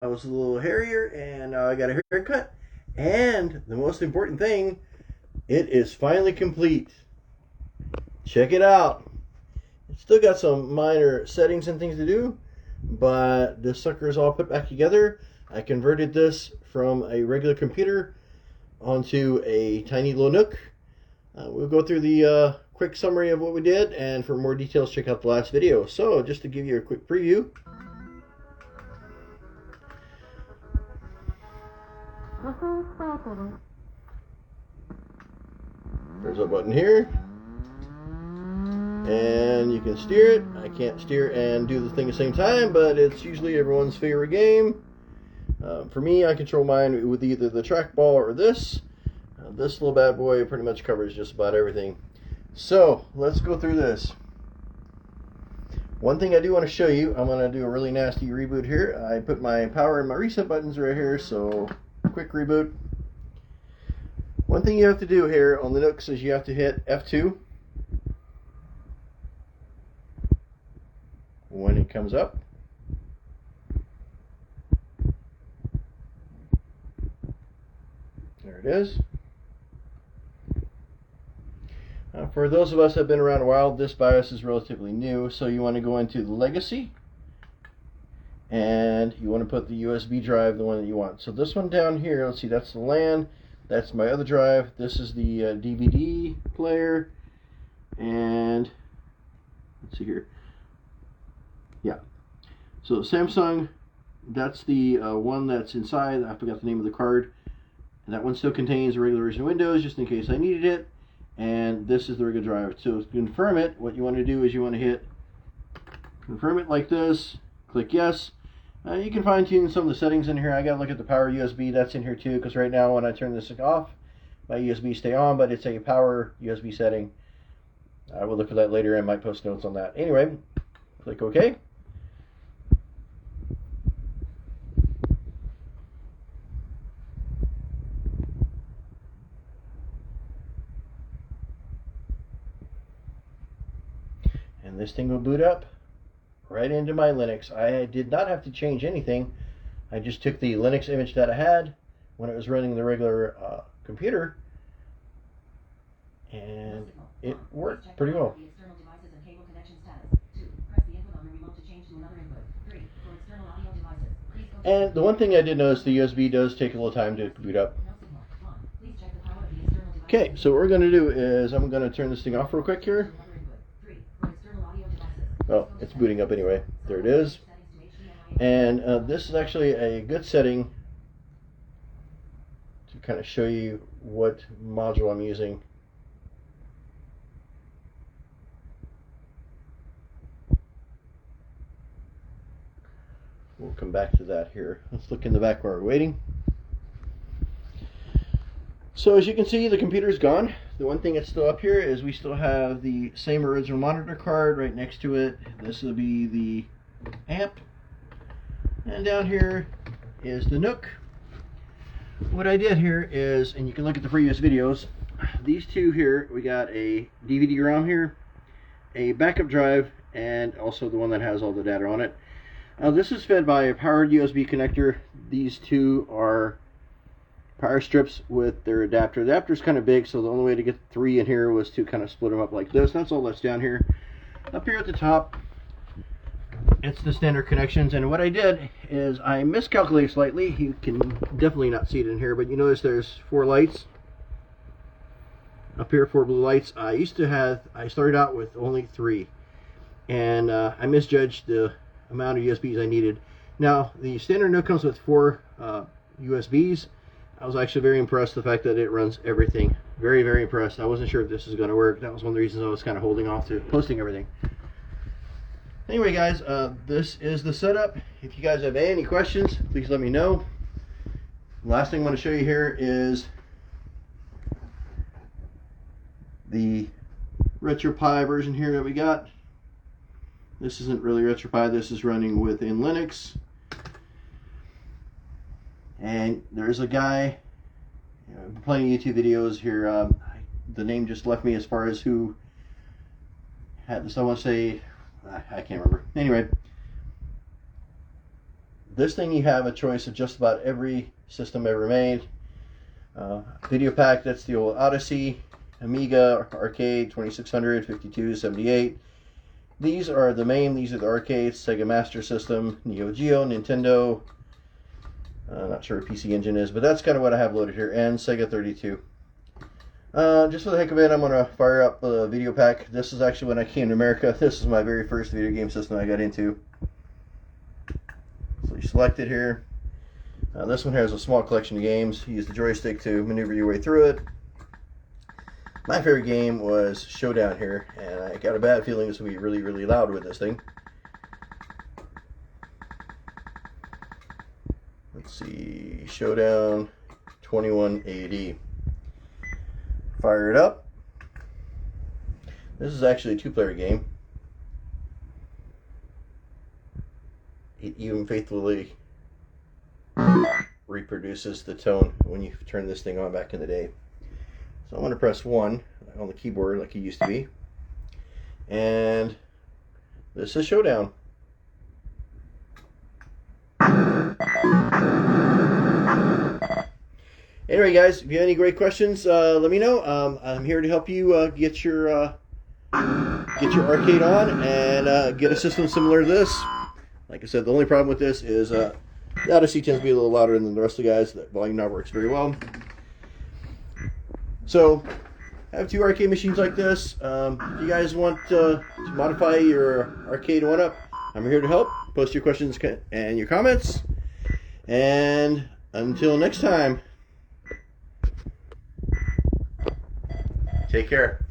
I was a little hairier, and now I got a haircut. And the most important thing, it is finally complete. Check it out. It's still got some minor settings and things to do, but this sucker is all put back together. I converted this from a regular computer onto a tiny little Nook. We'll go through the quick summary of what we did, and for more details, check out the last video. So, just to give you a quick preview. There's a button here, and you can steer it. I can't steer and do the thing at the same time, but it's usually everyone's favorite game. For me, I control mine with either the trackball or this. This little bad boy pretty much covers just about everything. So, let's go through this. One thing I do want to show you, I'm going to do a really nasty reboot here. I put my power and my reset buttons right here, so quick reboot. One thing you have to do here on Linux is you have to hit F2 when it comes up. There it is. For those of us that have been around a while, this BIOS is relatively new, so you want to go into the legacy, and you want to put the USB drive, the one that you want. So this one down here, let's see, that's the LAN, that's my other drive, this is the DVD player, and let's see here, yeah, so Samsung, that's the one that's inside. I forgot the name of the card, and that one still contains a regular version of Windows, just in case I needed it. And this is the regular drive. So to confirm it, what you want to do is you want to hit confirm it like this, click yes. You can fine tune some of the settings in here. I got to look at the power USB, that's in here too, because right now when I turn this off, my USB stay on, but it's a power USB setting. I will look for that later and might post notes on that. Anyway, click OK. And this thing will boot up right into my Linux. I did not have to change anything. I just took the Linux image that I had when it was running the regular computer, and it worked pretty well. And the one thing I did notice, the USB does take a little time to boot up. Okay, so what we're going to do is I'm going to turn this thing off real quick here. Oh, it's booting up anyway. There it is. And this is actually a good setting to kind of show you what module I'm using. We'll come back to that here. Let's look in the back while we're waiting. So as you can see, the computer's gone. The one thing that's still up here is we still have the same original monitor card right next to it. This will be the amp. And down here is the Nook. What I did here is, and you can look at the previous videos, these two here, we got a DVD-ROM here, a backup drive, and also the one that has all the data on it. This is fed by a powered USB connector. These two are power strips with their adapter. The adapter's kind of big, so the only way to get 3 in here was to kind of split them up like this. That's all that's down here. Up here at the top, it's the standard connections, and what I did is I miscalculated slightly. You can definitely not see it in here, but you notice there's 4 lights. Up here, 4 blue lights. I started out with only 3, and I misjudged the amount of USBs I needed. Now, the standard Nook comes with 4 USBs. I was actually very impressed with the fact that it runs everything. Very, very impressed. I wasn't sure if this was going to work. That was one of the reasons I was kind of holding off to posting everything. Anyway, guys, this is the setup. If you guys have any questions, please let me know. Last thing I want to show you here is the RetroPie version here that we got. This isn't really RetroPie. This is running within Linux. And there's a guy, I've been playing YouTube videos here. The name just left me as far as who had this. I want to say, I can't remember. Anyway, This thing, you have a choice of just about every system ever made. Video pack, that's the old Odyssey, Amiga, Arcade, 2600, 52, 78. These are the main, these are the arcades, Sega Master System, Neo Geo, Nintendo, not sure what PC Engine is, but that's kind of what I have loaded here, and Sega 32. Just for the heck of it, I'm going to fire up the video pack. This is actually when I came to America. This is my very first video game system I got into. So you select it here. This one has a small collection of games. You use the joystick to maneuver your way through it. My favorite game was Showdown here, and I got a bad feeling this would be really, really loud with this thing. Let's see, Showdown 2180. Fire it up. This is actually a two-player game. It even faithfully reproduces the tone when you turn this thing on back in the day. So I'm going to press 1 on the keyboard like it used to be. And this is Showdown. Anyway, guys, if you have any great questions, let me know. I'm here to help you get your arcade on and get a system similar to this. Like I said, the only problem with this is the Odyssey tends to be a little louder than the rest of the guys. That volume knob works very well. So, I have two arcade machines like this. If you guys want to modify your arcade one-up, I'm here to help. Post your questions and your comments. And until next time, take care.